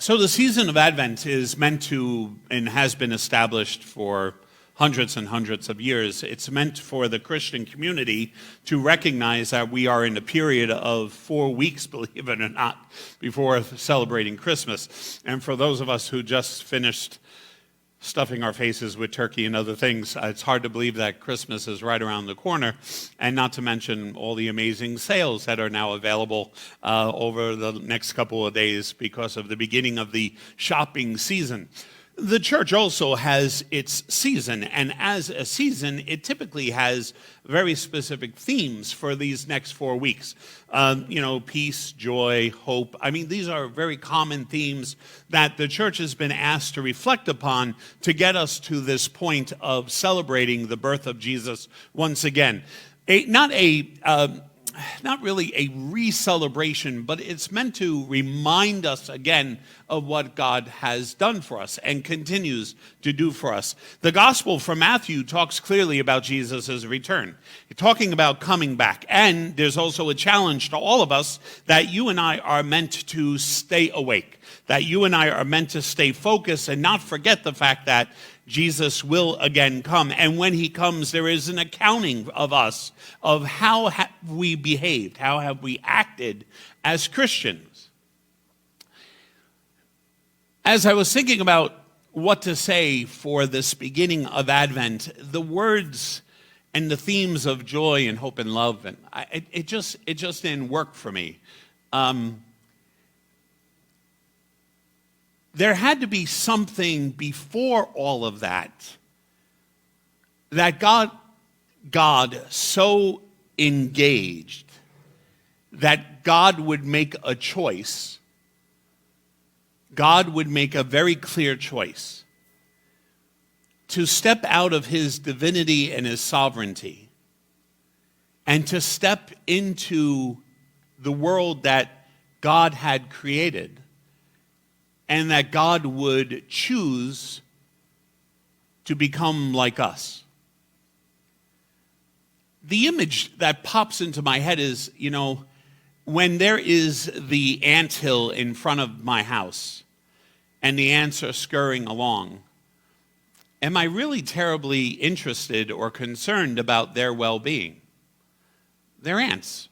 So the season of Advent is meant to, and has been established for hundreds and hundreds of years. It's meant for the Christian community to recognize that we are in a period of 4 weeks, believe it or not, before celebrating Christmas. And for those of us who just finished stuffing our faces with turkey and other things, it's hard to believe that Christmas is right around the corner, and not to mention all the amazing sales that are now available over the next couple of days because of the beginning of the shopping season. The church also has its season, and as a season, it typically has very specific themes for these next 4 weeks. Peace, joy, hope. I mean, these are very common themes that the church has been asked to reflect upon to get us to this point of celebrating the birth of Jesus once again. Not really a re-celebration, but it's meant to remind us again of what God has done for us and continues to do for us. The Gospel from Matthew talks clearly about Jesus' return, talking about coming back. And there's also a challenge to all of us that you and I are meant to stay awake, that you and I are meant to stay focused and not forget the fact that Jesus will again come. And when he comes, there is an accounting of us, of how have we behaved, how have we acted as Christians. As I was thinking about what to say for this beginning of Advent, the words and the themes of joy and hope and love, and it just didn't work for me. There had to be something before all of that God so engaged that God would make a choice. God would make a very clear choice to step out of his divinity and his sovereignty and to step into the world that God had created, and that God would choose to become like us. The image that pops into my head is, when there is the anthill in front of my house and the ants are scurrying along, am I really terribly interested or concerned about their well-being? They're ants.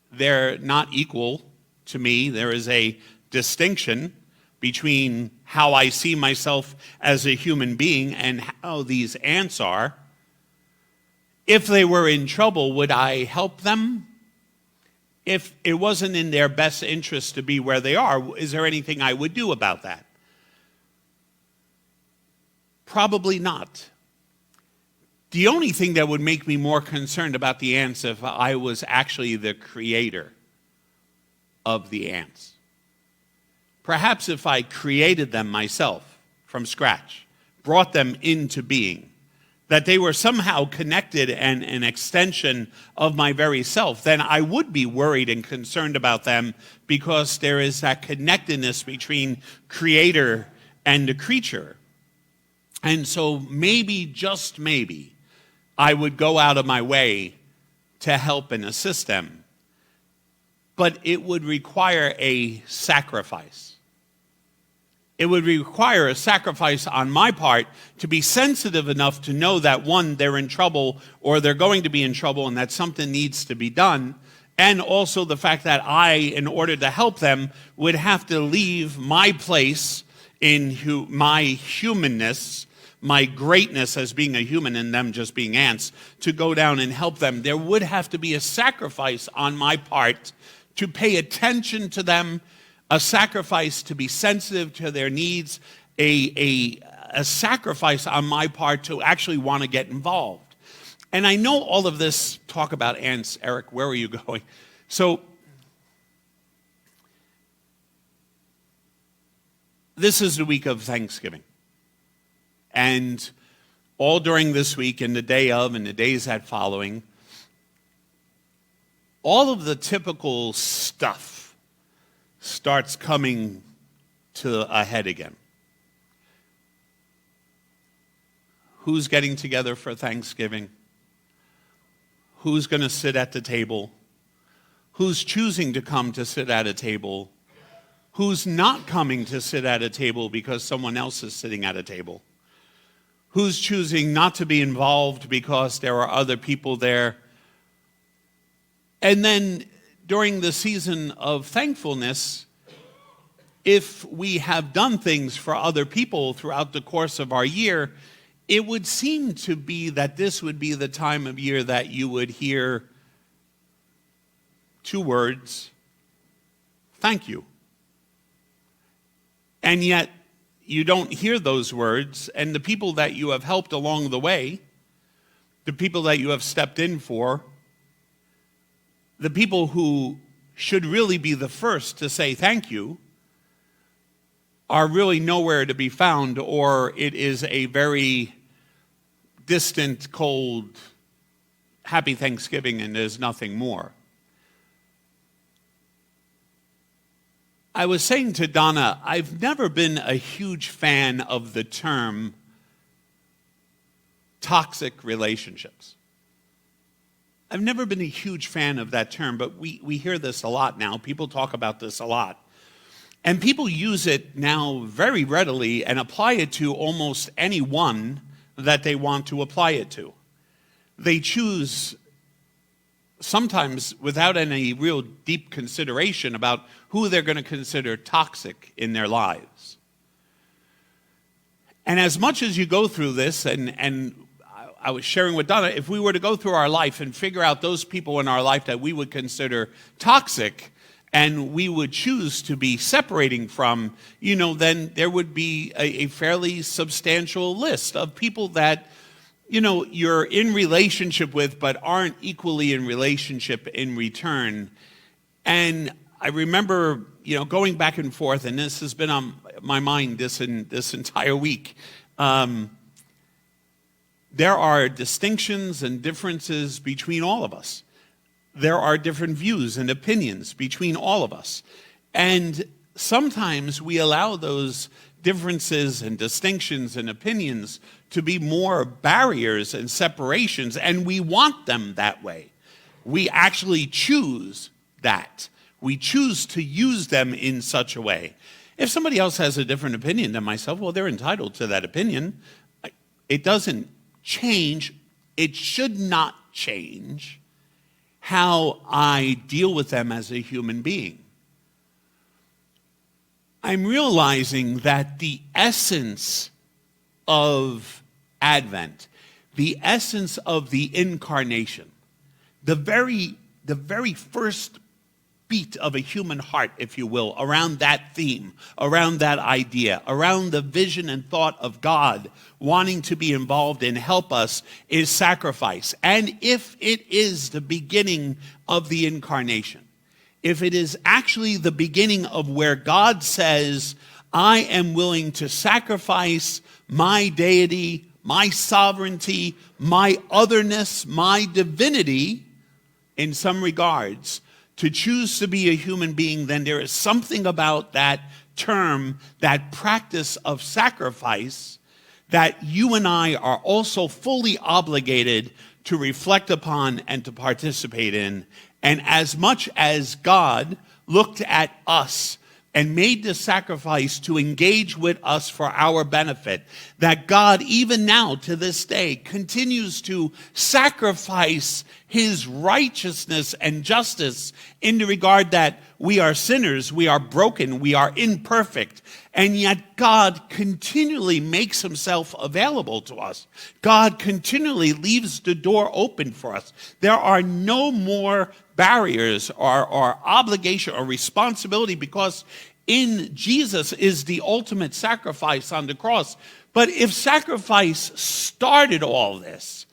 They're not equal to me. There is a distinction between how I see myself as a human being and how these ants are. If they were in trouble, would I help them? If it wasn't in their best interest to be where they are, is there anything I would do about that? Probably not. The only thing that would make me more concerned about the ants if I was actually the creator of the ants. Perhaps if I created them myself from scratch, brought them into being, that they were somehow connected and an extension of my very self, then I would be worried and concerned about them, because there is that connectedness between creator and the creature. And so maybe, just maybe, I would go out of my way to help and assist them. But it would require a sacrifice. It would require a sacrifice on my part to be sensitive enough to know that, one, they're in trouble or they're going to be in trouble and that something needs to be done. And also the fact that I, in order to help them, would have to leave my place in my humanness, my greatness as being a human and them just being ants, to go down and help them. There would have to be a sacrifice on my part to pay attention to them, a sacrifice to be sensitive to their needs, a sacrifice on my part to actually want to get involved. And I know all of this talk about ants. Eric, where are you going? So this is the week of Thanksgiving. And all during this week and the day of and the days that following, all of the typical stuff starts coming to a head again. Who's getting together for Thanksgiving? Who's going to sit at the table? Who's choosing to come to sit at a table? who's not coming to sit at a table because someone else is sitting at a table, who's choosing not to be involved because there are other people there. And then during the season of thankfulness, if we have done things for other people throughout the course of our year, it would seem to be that this would be the time of year that you would hear two words, thank you. And yet, you don't hear those words, and the people that you have helped along the way, the people that you have stepped in for, the people who should really be the first to say thank you, are really nowhere to be found, or it is a very distant, cold, happy Thanksgiving, and there's nothing more. I was saying to Donna, I've never been a huge fan of the term toxic relationships. I've never been a huge fan of that term, but we hear this a lot now. People talk about this a lot. And people use it now very readily and apply it to almost anyone that they want to apply it to. They choose, sometimes without any real deep consideration about who they're going to consider toxic in their lives. And as much as you go through this, and I was sharing with Donna, if we were to go through our life and figure out those people in our life that we would consider toxic, and we would choose to be separating from, then there would be a fairly substantial list of people that, you're in relationship with, but aren't equally in relationship in return. And I remember, going back and forth, and this has been on my mind this entire week. There are distinctions and differences between all of us. There are different views and opinions between all of us. And sometimes we allow those differences and distinctions and opinions to be more barriers and separations, and we want them that way. We actually choose that. We choose to use them in such a way. If somebody else has a different opinion than myself, well, they're entitled to that opinion. It doesn't change. It should not change how I deal with them as a human being. I'm realizing that the essence of Advent, the essence of the incarnation, the very first beat of a human heart, if you will, around that theme, around that idea, around the vision and thought of God wanting to be involved and help us, is sacrifice. And if it is the beginning of the incarnation, if it is actually the beginning of where God says, I am willing to sacrifice my deity, my sovereignty, my otherness, my divinity, in some regards, to choose to be a human being, then there is something about that term, that practice of sacrifice, that you and I are also fully obligated to reflect upon and to participate in. And as much as God looked at us and made the sacrifice to engage with us for our benefit, that God, even now to this day, continues to sacrifice his righteousness and justice in the regard that we are sinners, we are broken, we are imperfect, and yet God continually makes himself available to us. God continually leaves the door open for us. There are no more barriers or obligation or responsibility, because in Jesus is the ultimate sacrifice on the cross. But if sacrifice started all this,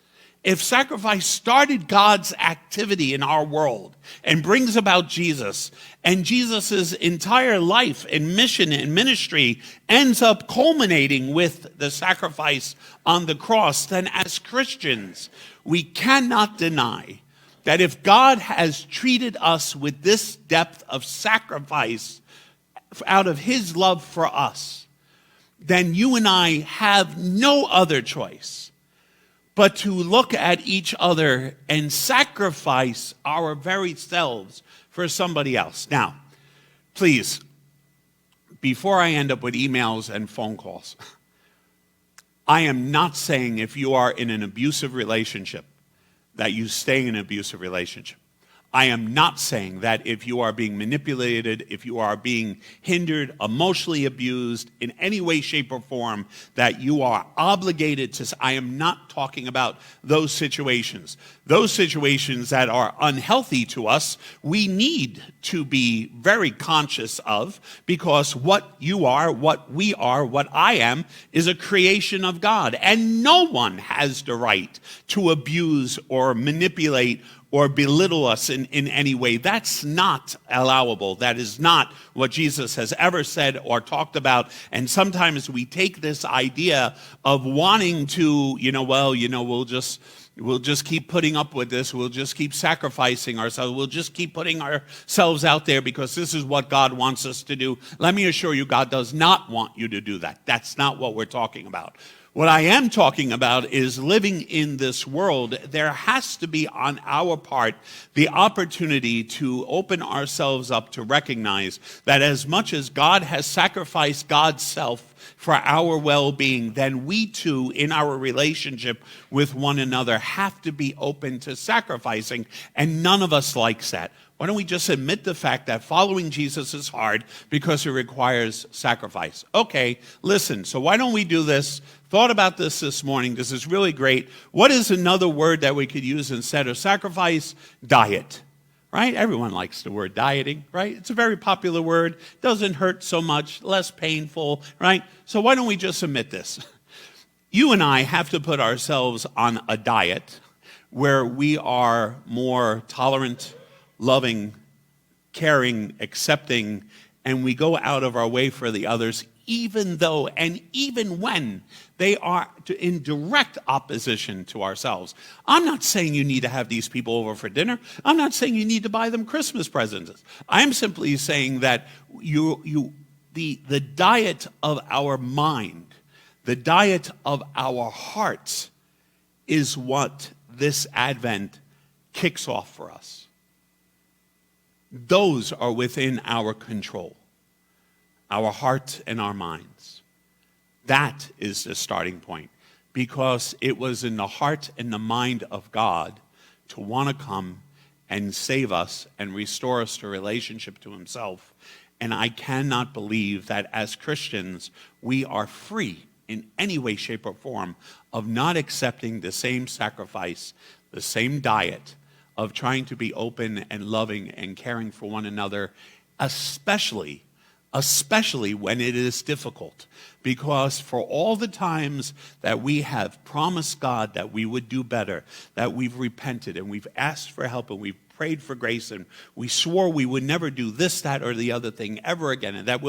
if sacrifice started God's activity in our world and brings about Jesus, and Jesus's entire life and mission and ministry ends up culminating with the sacrifice on the cross, then as Christians, we cannot deny that if God has treated us with this depth of sacrifice out of his love for us, then you and I have no other choice but to look at each other and sacrifice our very selves for somebody else. Now, please, before I end up with emails and phone calls, I am not saying if you are in an abusive relationship that you stay in an abusive relationship. I am not saying that if you are being manipulated, if you are being hindered, emotionally abused in any way, shape, or form, that you are obligated to. I am not talking about those situations. Those situations that are unhealthy to us, we need to be very conscious of, because what you are, what we are, what I am, is a creation of God. And no one has the right to abuse or manipulate or belittle us in any way. That's not allowable. That is not what Jesus has ever said or talked about. And sometimes we take this idea of wanting to, we'll just keep putting up with this. We'll just keep sacrificing ourselves. We'll just keep putting ourselves out there because this is what God wants us to do. Let me assure you, God does not want you to do that. That's not what we're talking about. What I am talking about is living in this world. There has to be on our part the opportunity to open ourselves up to recognize that as much as God has sacrificed God's self for our well-being, then we too, in our relationship with one another, have to be open to sacrificing, and none of us likes that. Why don't we just admit the fact that following Jesus is hard because it requires sacrifice? Okay, listen, so why don't we do this? Thought about this morning. This is really great. What is another word that we could use instead of sacrifice? Diet, right? Everyone likes the word dieting, right? It's a very popular word. Doesn't hurt so much, less painful, right? So why don't we just admit this? You and I have to put ourselves on a diet where we are more tolerant, loving, caring, accepting, and we go out of our way for the others, even though and even when they are in direct opposition to ourselves. I'm not saying you need to have these people over for dinner. I'm not saying you need to buy them Christmas presents. I'm simply saying that the diet of our mind, the diet of our hearts, is what this Advent kicks off for us. Those are within our control, our heart and our minds. That is the starting point, because it was in the heart and the mind of God to want to come and save us and restore us to relationship to himself. And I cannot believe that as Christians, we are free in any way, shape, or form of not accepting the same sacrifice, the same diet of trying to be open and loving and caring for one another, especially when it is difficult. Because for all the times that we have promised God that we would do better, that we've repented and we've asked for help and we've prayed for grace and we swore we would never do this, that, or the other thing ever again, and that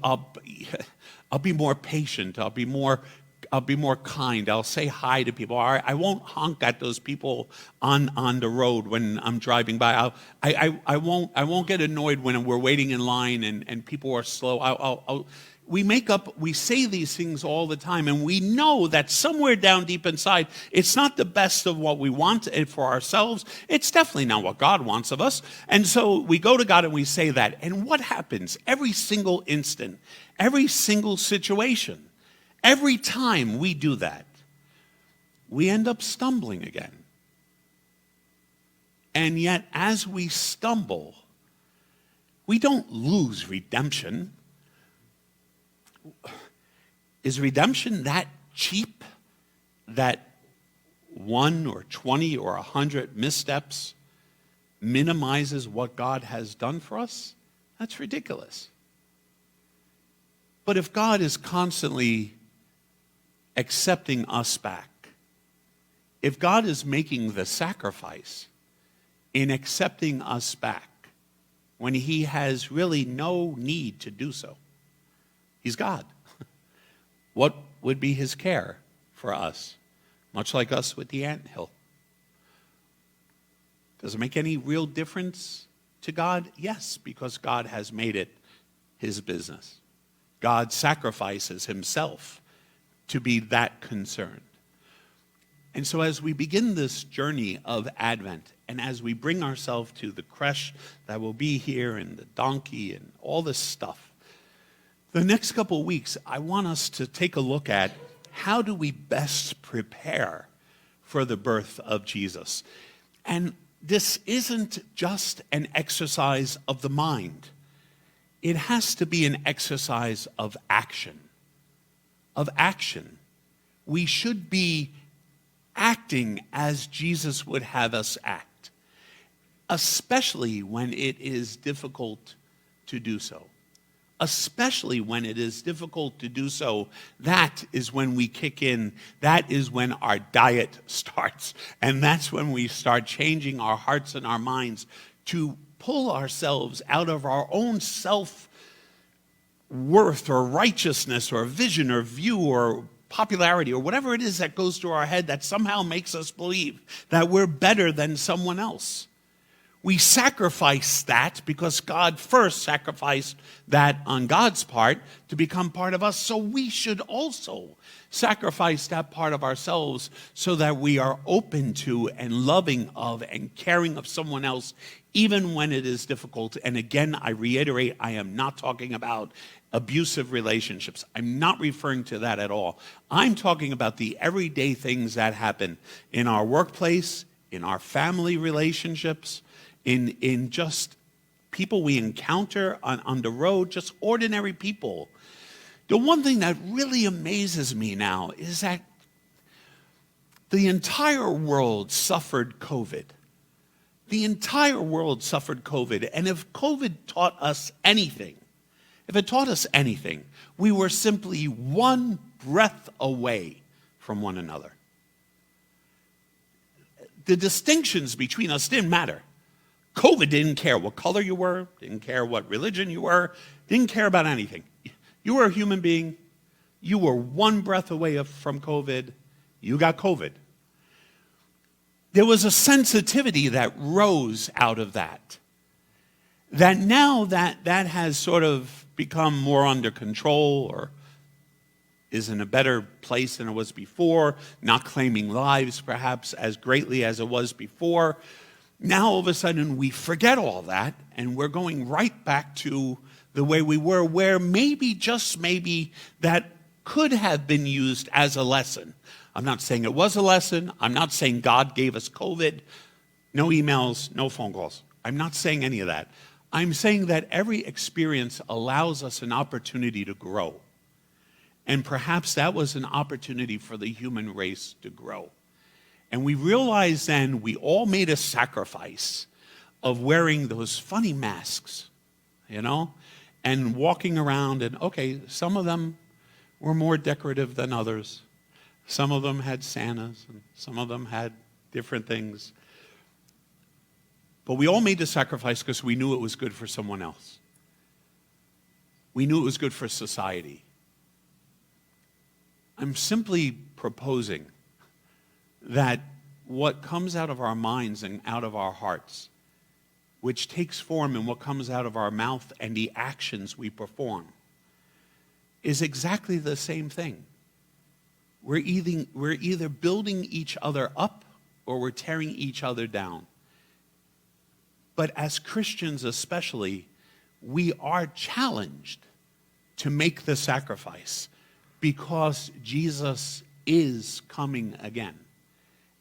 I'll be more patient, I'll be more kind, I'll say hi to people, I won't honk at those people on the road when I'm driving by, I won't get annoyed when we're waiting in line and people are slow. We say these things all the time, and we know that somewhere down deep inside, it's not the best of what we want for ourselves. It's definitely not what God wants of us. And so we go to God and we say that. And what happens? Every single instant, every single situation, every time we do that, we end up stumbling again. And yet, as we stumble, we don't lose redemption. Is redemption that cheap that 1 or 20 or 100 missteps minimizes what God has done for us? That's ridiculous. But if God is constantly accepting us back, if God is making the sacrifice in accepting us back when he has really no need to do so, he's God. What would be his care for us? Much like us with the anthill. Does it make any real difference to God? Yes, because God has made it his business. God sacrifices himself to be that concerned. And so as we begin this journey of Advent, and as we bring ourselves to the creche that will be here, and the donkey, and all this stuff, The next couple of weeks, I want us to take a look at how do we best prepare for the birth of Jesus. And this isn't just an exercise of the mind. It has to be an exercise of action. Of action. We should be acting as Jesus would have us act, especially when it is difficult to do so. Especially when it is difficult to do so, that is when we kick in. That is when our diet starts. And that's when we start changing our hearts and our minds to pull ourselves out of our own self-worth or righteousness or vision or view or popularity or whatever it is that goes through our head that somehow makes us believe that we're better than someone else. We sacrifice that because God first sacrificed that on God's part to become part of us. So we should also sacrifice that part of ourselves so that we are open to and loving of and caring of someone else, even when it is difficult. And again, I reiterate, I am not talking about abusive relationships. I'm not referring to that at all. I'm talking about the everyday things that happen in our workplace, in our family relationships, in just people we encounter on the road, just ordinary people. The one thing that really amazes me now is that the entire world suffered COVID. The entire world suffered COVID. And if COVID taught us anything, we were simply one breath away from one another. The distinctions between us didn't matter. COVID didn't care what color you were, didn't care what religion you were, didn't care about anything. You were a human being. You were one breath away from COVID. You got COVID. There was a sensitivity that rose out of that. That now that has sort of become more under control or is in a better place than it was before, not claiming lives perhaps as greatly as it was before. Now, all of a sudden, we forget all that, and we're going right back to the way we were, where maybe, just maybe, that could have been used as a lesson. I'm not saying it was a lesson. I'm not saying God gave us COVID. No emails, no phone calls. I'm not saying any of that. I'm saying that every experience allows us an opportunity to grow. And perhaps that was an opportunity for the human race to grow. And we realized then we all made a sacrifice of wearing those funny masks, and walking around. And okay, some of them were more decorative than others. Some of them had Santas, and some of them had different things. But we all made the sacrifice because we knew it was good for someone else. We knew it was good for society. I'm simply proposing that what comes out of our minds and out of our hearts, which takes form in what comes out of our mouth and the actions we perform, is exactly the same thing. We're either building each other up or we're tearing each other down. But as Christians especially, we are challenged to make the sacrifice because Jesus is coming again.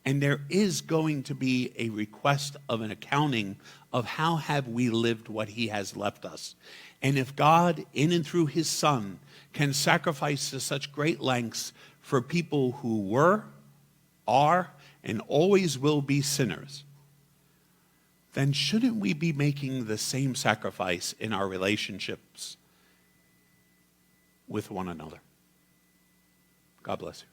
And there is going to be a request of an accounting of how have we lived what he has left us. And if God, in and through his Son, can sacrifice to such great lengths for people who were, are, and always will be sinners, then shouldn't we be making the same sacrifice in our relationships with one another? God bless you.